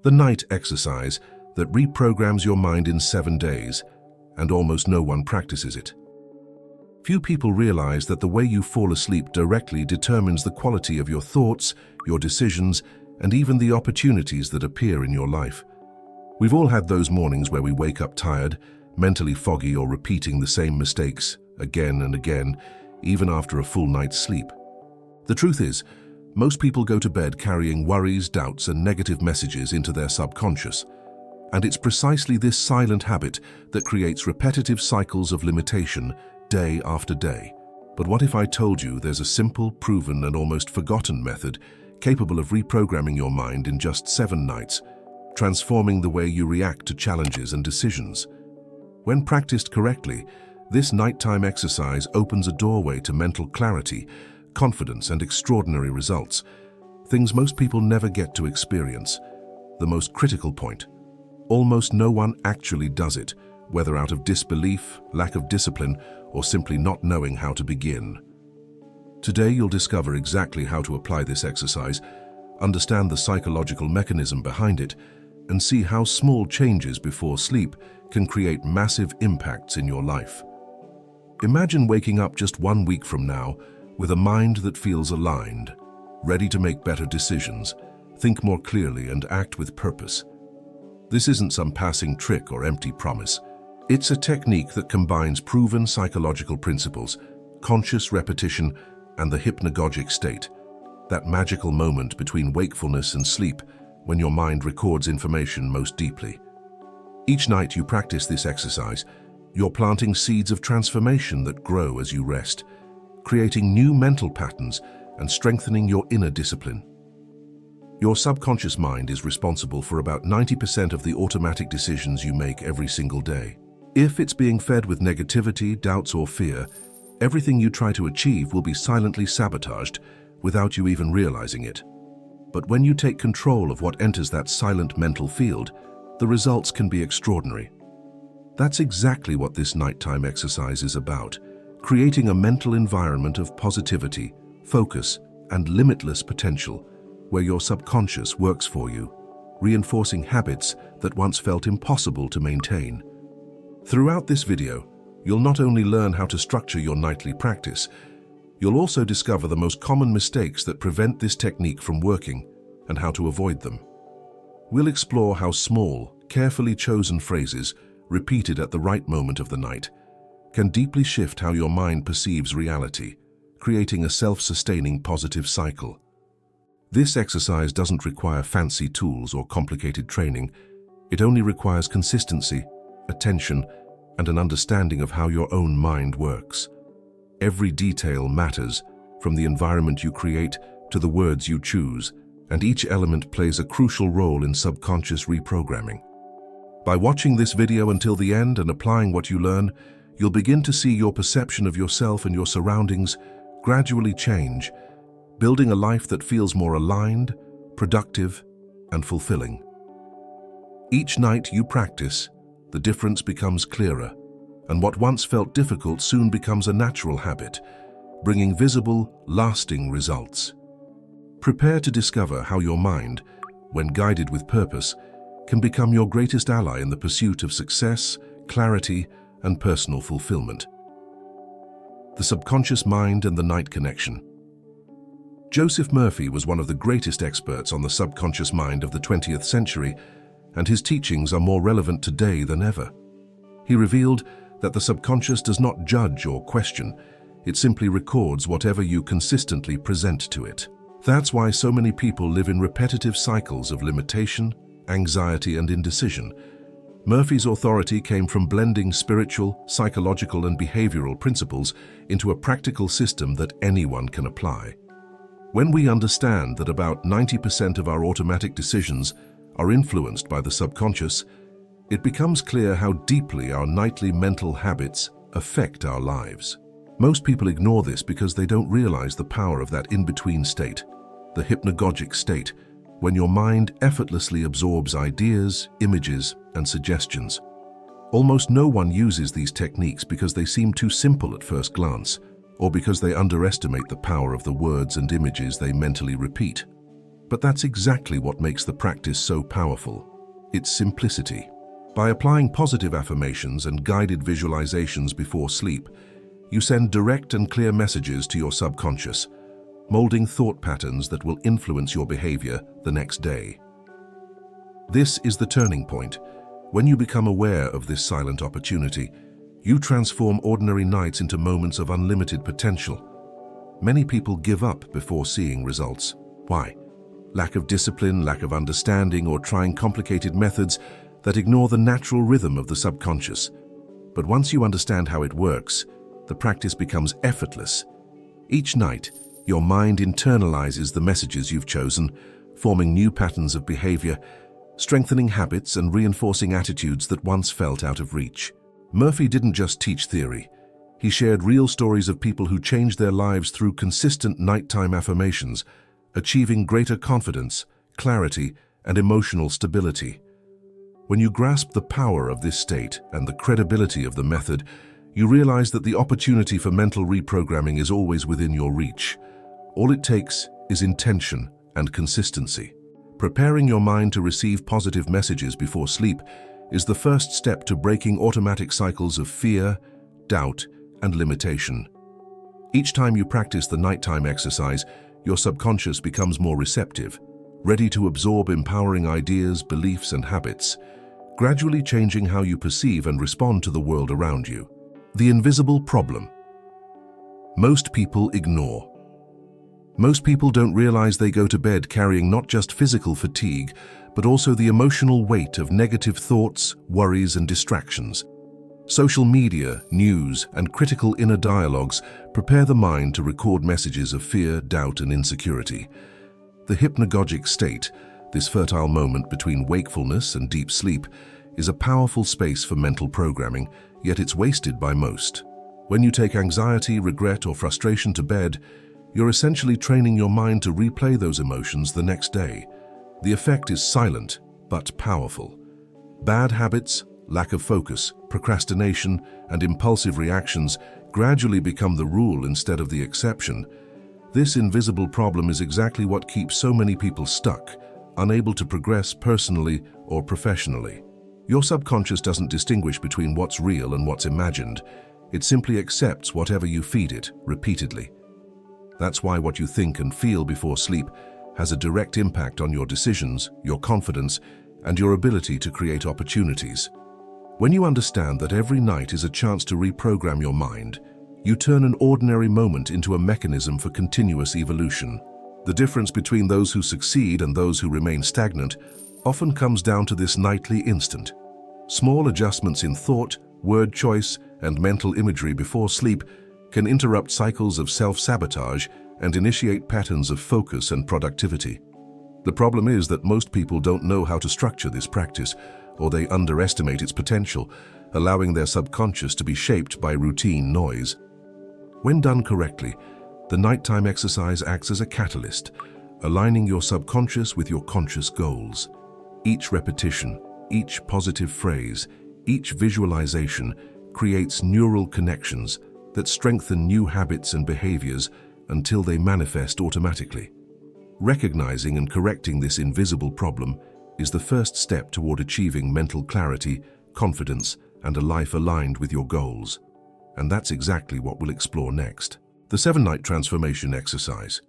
the night exercise that reprograms your mind in 7 days, and almost no one practices it. Few people realize that the way you fall asleep directly determines the quality of your thoughts, your decisions, and even the opportunities that appear in your life. We've all had those mornings where we wake up tired, mentally foggy, or repeating the same mistakes again and again, even after a full night's sleep. The truth is, most people go to bed carrying worries, doubts, and negative messages into their subconscious. And it's precisely this silent habit that creates repetitive cycles of limitation day after day. But what if I told you there's a simple, proven, and almost forgotten method capable of reprogramming your mind in just 7 nights, transforming the way you react to challenges and decisions? When practiced correctly, this nighttime exercise opens a doorway to mental clarity, confidence, and extraordinary results, things most people never get to experience. The most critical point: almost no one actually does it, whether out of disbelief, lack of discipline, or simply not knowing how to begin. Today you'll discover exactly how to apply this exercise, understand the psychological mechanism behind it, and see how small changes before sleep can create massive impacts in your life. Imagine waking up just 1 week from now with a mind that feels aligned, ready to make better decisions, think more clearly, and act with purpose. This isn't some passing trick or empty promise. It's a technique that combines proven psychological principles, conscious repetition, and the hypnagogic state, that magical moment between wakefulness and sleep when your mind records information most deeply. Each night you practice this exercise, you're planting seeds of transformation that grow as you rest, creating new mental patterns and strengthening your inner discipline. Your subconscious mind is responsible for about 90% of the automatic decisions you make every single day. If it's being fed with negativity, doubts, or fear, everything you try to achieve will be silently sabotaged without you even realizing it. But when you take control of what enters that silent mental field, the results can be extraordinary. That's exactly what this nighttime exercise is about, creating a mental environment of positivity, focus, and limitless potential, where your subconscious works for you, reinforcing habits that once felt impossible to maintain. Throughout this video, you'll not only learn how to structure your nightly practice, you'll also discover the most common mistakes that prevent this technique from working and how to avoid them. We'll explore how small, carefully chosen phrases, repeated at the right moment of the night, can deeply shift how your mind perceives reality, creating a self-sustaining positive cycle. This exercise doesn't require fancy tools or complicated training. It only requires consistency, attention, and an understanding of how your own mind works. Every detail matters, from the environment you create to the words you choose, and each element plays a crucial role in subconscious reprogramming. By watching this video until the end and applying what you learn, you'll begin to see your perception of yourself and your surroundings gradually change, building a life that feels more aligned, productive, and fulfilling. Each night you practice, the difference becomes clearer, and what once felt difficult soon becomes a natural habit, bringing visible, lasting results. Prepare to discover how your mind, when guided with purpose, can become your greatest ally in the pursuit of success, clarity, and personal fulfillment. The subconscious mind and the night connection. Joseph Murphy was one of the greatest experts on the subconscious mind of the 20th century, and his teachings are more relevant today than ever. He revealed that the subconscious does not judge or question, it simply records whatever you consistently present to it. That's why so many people live in repetitive cycles of limitation, anxiety, and indecision. Murphy's authority came from blending spiritual, psychological, and behavioral principles into a practical system that anyone can apply. When we understand that about 90% of our automatic decisions are influenced by the subconscious, it becomes clear how deeply our nightly mental habits affect our lives. Most people ignore this because they don't realize the power of that in-between state, the hypnagogic state, when your mind effortlessly absorbs ideas, images, and suggestions. Almost no one uses these techniques because they seem too simple at first glance, or because they underestimate the power of the words and images they mentally repeat. But that's exactly what makes the practice so powerful. Its simplicity. By applying positive affirmations and guided visualizations before sleep, you send direct and clear messages to your subconscious, molding thought patterns that will influence your behavior the next day. This is the turning point. When you become aware of this silent opportunity, you transform ordinary nights into moments of unlimited potential. Many people give up before seeing results. Why? Lack of discipline, lack of understanding, or trying complicated methods that ignore the natural rhythm of the subconscious. But once you understand how it works, the practice becomes effortless. Each night, your mind internalizes the messages you've chosen, forming new patterns of behavior, strengthening habits and reinforcing attitudes that once felt out of reach. Murphy didn't just teach theory. He shared real stories of people who changed their lives through consistent nighttime affirmations, achieving greater confidence, clarity, and emotional stability. When you grasp the power of this state and the credibility of the method, you realize that the opportunity for mental reprogramming is always within your reach. All it takes is intention and consistency. Preparing your mind to receive positive messages before sleep is the first step to breaking automatic cycles of fear, doubt, and limitation. Each time you practice the nighttime exercise, your subconscious becomes more receptive, ready to absorb empowering ideas, beliefs, and habits, gradually changing how you perceive and respond to the world around you. The invisible problem. Most people ignore. Most people don't realize they go to bed carrying not just physical fatigue, but also the emotional weight of negative thoughts, worries, and distractions. Social media, news, and critical inner dialogues prepare the mind to record messages of fear, doubt, and insecurity. The hypnagogic state, this fertile moment between wakefulness and deep sleep, is a powerful space for mental programming, yet it's wasted by most. When you take anxiety, regret, or frustration to bed, you're essentially training your mind to replay those emotions the next day. The effect is silent, but powerful. Bad habits, lack of focus, procrastination, and impulsive reactions gradually become the rule instead of the exception. This invisible problem is exactly what keeps so many people stuck, unable to progress personally or professionally. Your subconscious doesn't distinguish between what's real and what's imagined. It simply accepts whatever you feed it repeatedly. That's why what you think and feel before sleep has a direct impact on your decisions, your confidence, and your ability to create opportunities. When you understand that every night is a chance to reprogram your mind, you turn an ordinary moment into a mechanism for continuous evolution. The difference between those who succeed and those who remain stagnant often comes down to this nightly instant. Small adjustments in thought, word choice, and mental imagery before sleep can interrupt cycles of self-sabotage and initiate patterns of focus and productivity. The problem is that most people don't know how to structure this practice, or they underestimate its potential, allowing their subconscious to be shaped by routine noise. When done correctly, the nighttime exercise acts as a catalyst, aligning your subconscious with your conscious goals. Each repetition, each positive phrase, each visualization creates neural connections that strengthen new habits and behaviors until they manifest automatically. Recognizing and correcting this invisible problem is the first step toward achieving mental clarity, confidence, and a life aligned with your goals. And that's exactly what we'll explore next. The 7-night transformation exercise.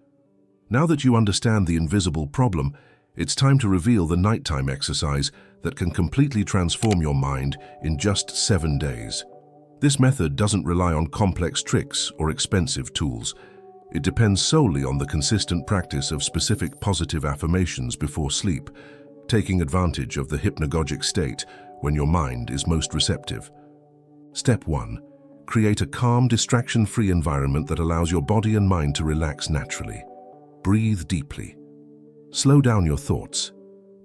Now that you understand the invisible problem, it's time to reveal the nighttime exercise that can completely transform your mind in just 7 days. This method doesn't rely on complex tricks or expensive tools. It depends solely on the consistent practice of specific positive affirmations before sleep, taking advantage of the hypnagogic state when your mind is most receptive. Step 1. Create a calm, distraction-free environment that allows your body and mind to relax naturally. Breathe deeply. Slow down your thoughts.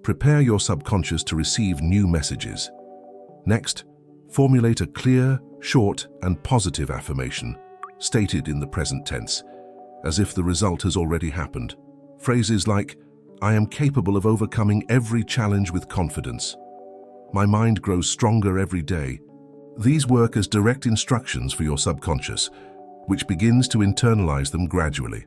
Prepare your subconscious to receive new messages. Next, formulate a clear, short, and positive affirmation, stated in the present tense, as if the result has already happened. Phrases like, "I am capable of overcoming every challenge with confidence. My mind grows stronger every day." These work as direct instructions for your subconscious, which begins to internalize them gradually.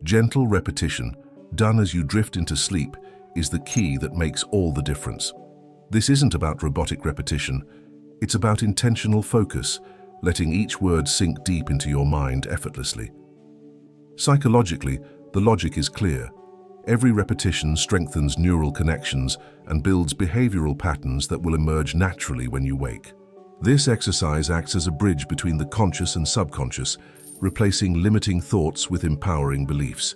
Gentle repetition, done as you drift into sleep, is the key that makes all the difference. This isn't about robotic repetition. It's about intentional focus, letting each word sink deep into your mind effortlessly. Psychologically, the logic is clear. Every repetition strengthens neural connections and builds behavioral patterns that will emerge naturally when you wake. This exercise acts as a bridge between the conscious and subconscious, replacing limiting thoughts with empowering beliefs.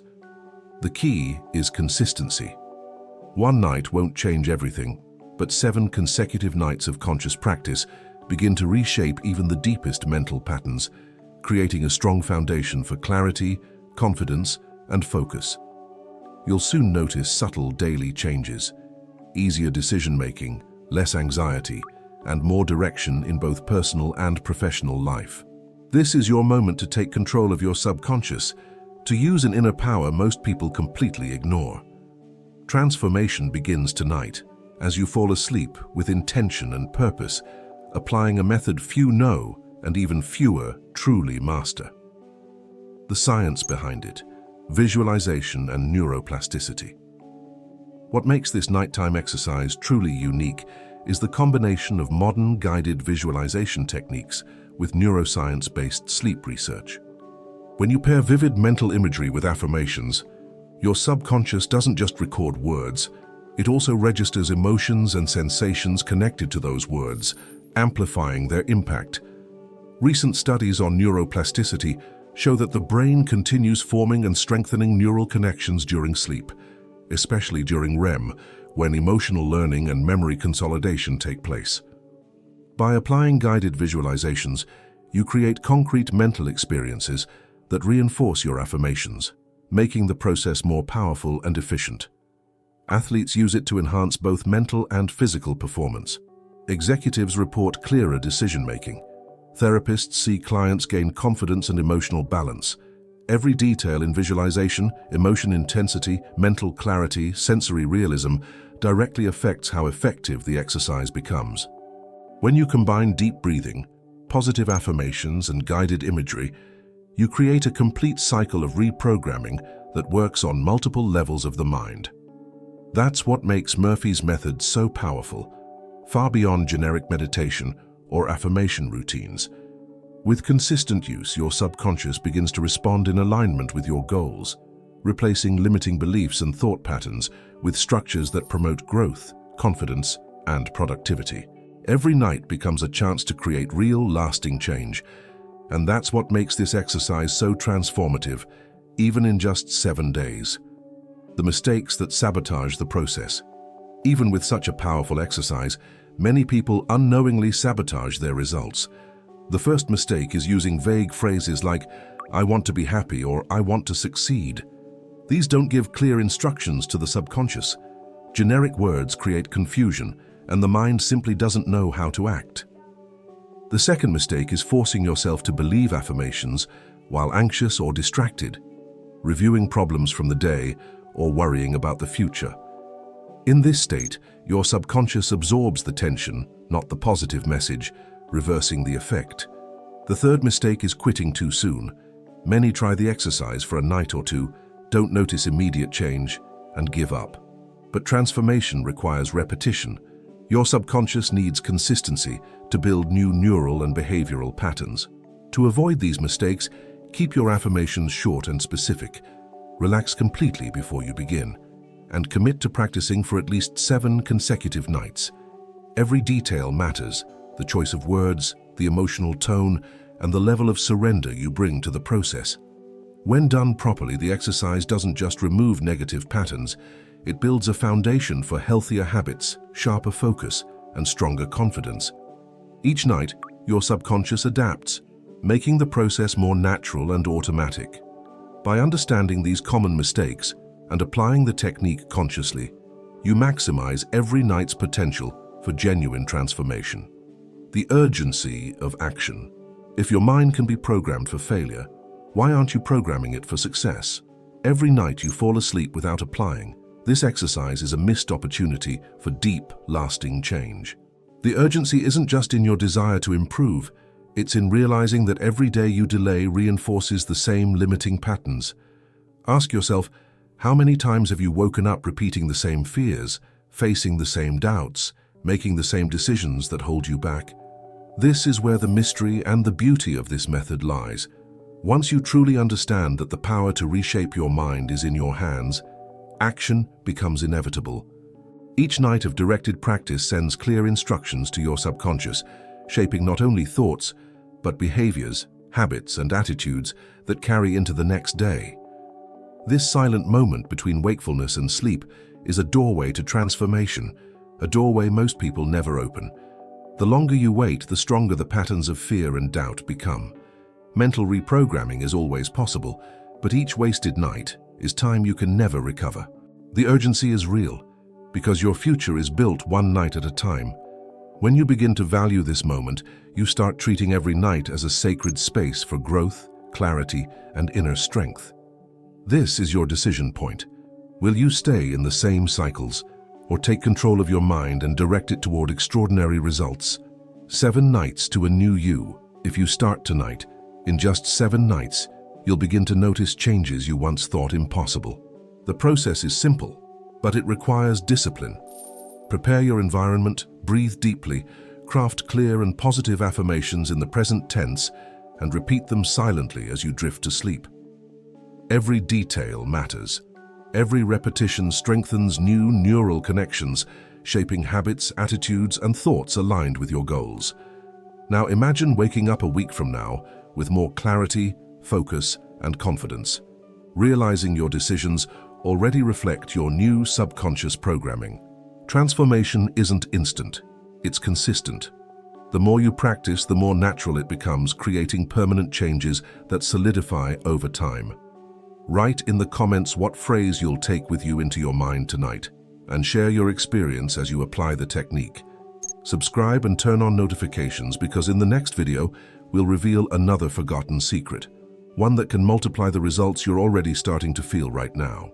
The key is consistency. One night won't change everything, but 7 consecutive nights of conscious practice begin to reshape even the deepest mental patterns, creating a strong foundation for clarity, confidence, and focus. You'll soon notice subtle daily changes: easier decision-making, less anxiety, and more direction in both personal and professional life. This is your moment to take control of your subconscious, to use an inner power most people completely ignore. Transformation begins tonight, as you fall asleep with intention and purpose, applying a method few know and even fewer truly master. The science behind it: visualization and neuroplasticity. What makes this nighttime exercise truly unique is the combination of modern guided visualization techniques with neuroscience-based sleep research. When you pair vivid mental imagery with affirmations, your subconscious doesn't just record words, it also registers emotions and sensations connected to those words, amplifying their impact. Recent studies on neuroplasticity show that the brain continues forming and strengthening neural connections during sleep, especially during REM, when emotional learning and memory consolidation take place. By applying guided visualizations, you create concrete mental experiences that reinforce your affirmations, making the process more powerful and efficient. Athletes use it to enhance both mental and physical performance. Executives report clearer decision-making. Therapists see clients gain confidence and emotional balance. Every detail in visualization, emotion intensity, mental clarity, sensory realism, directly affects how effective the exercise becomes. When you combine deep breathing, positive affirmations, and guided imagery, you create a complete cycle of reprogramming that works on multiple levels of the mind. That's what makes Murphy's method so powerful, far beyond generic meditation or affirmation routines. With consistent use, your subconscious begins to respond in alignment with your goals, replacing limiting beliefs and thought patterns with structures that promote growth, confidence, and productivity. Every night becomes a chance to create real, lasting change, and that's what makes this exercise so transformative, even in just 7 days. The mistakes that sabotage the process. Even with such a powerful exercise, many people unknowingly sabotage their results. The first mistake is using vague phrases like, "I want to be happy" or "I want to succeed." These don't give clear instructions to the subconscious. Generic words create confusion, and the mind simply doesn't know how to act. The second mistake is forcing yourself to believe affirmations while anxious or distracted, reviewing problems from the day, or worrying about the future. In this state, your subconscious absorbs the tension, not the positive message, reversing the effect. The third mistake is quitting too soon. Many try the exercise for a night or two, don't notice immediate change, and give up. But transformation requires repetition. Your subconscious needs consistency to build new neural and behavioral patterns. To avoid these mistakes, keep your affirmations short and specific. Relax completely before you begin, and commit to practicing for at least 7 consecutive nights. Every detail matters: the choice of words, the emotional tone, and the level of surrender you bring to the process. When done properly, the exercise doesn't just remove negative patterns, it builds a foundation for healthier habits, sharper focus, and stronger confidence. Each night, your subconscious adapts, making the process more natural and automatic. By understanding these common mistakes and applying the technique consciously, you maximize every night's potential for genuine transformation. The urgency of action. If your mind can be programmed for failure, why aren't you programming it for success? Every night you fall asleep without applying. This exercise is a missed opportunity for deep, lasting change. The urgency isn't just in your desire to improve, it's in realizing that every day you delay reinforces the same limiting patterns. Ask yourself, How many times have you woken up repeating the same fears, facing the same doubts, making the same decisions that hold you back? This is where the mystery and the beauty of this method lies. Once you truly understand that the power to reshape your mind is in your hands, action becomes inevitable. Each night of directed practice sends clear instructions to your subconscious, shaping not only thoughts, but behaviors, habits, and attitudes that carry into the next day. This silent moment between wakefulness and sleep is a doorway to transformation, a doorway most people never open. The longer you wait, the stronger the patterns of fear and doubt become. Mental reprogramming is always possible, but each wasted night is time you can never recover. The urgency is real, because your future is built one night at a time. When you begin to value this moment, you start treating every night as a sacred space for growth, clarity, and inner strength. This is your decision point. Will you stay in the same cycles, or take control of your mind and direct it toward extraordinary results? 7 nights to a new you. If you start tonight, in just 7 nights, you'll begin to notice changes you once thought impossible. The process is simple, but it requires discipline. Prepare your environment, breathe deeply, craft clear and positive affirmations in the present tense, and repeat them silently as you drift to sleep. Every detail matters. Every repetition strengthens new neural connections, shaping habits, attitudes, and thoughts aligned with your goals. Now imagine waking up a week from now with more clarity, focus, and confidence, realizing your decisions already reflect your new subconscious programming. Transformation isn't instant, it's consistent. The more you practice, the more natural it becomes, creating permanent changes that solidify over time. Write in the comments what phrase you'll take with you into your mind tonight, and share your experience as you apply the technique. Subscribe and turn on notifications, because in the next video, we'll reveal another forgotten secret, one that can multiply the results you're already starting to feel right now.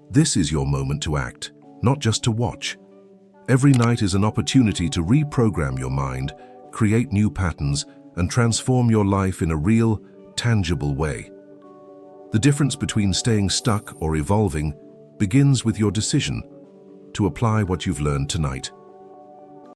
This is your moment to act, not just to watch. Every night is an opportunity to reprogram your mind, create new patterns, and transform your life in a real, tangible way. The difference between staying stuck or evolving begins with your decision to apply what you've learned tonight.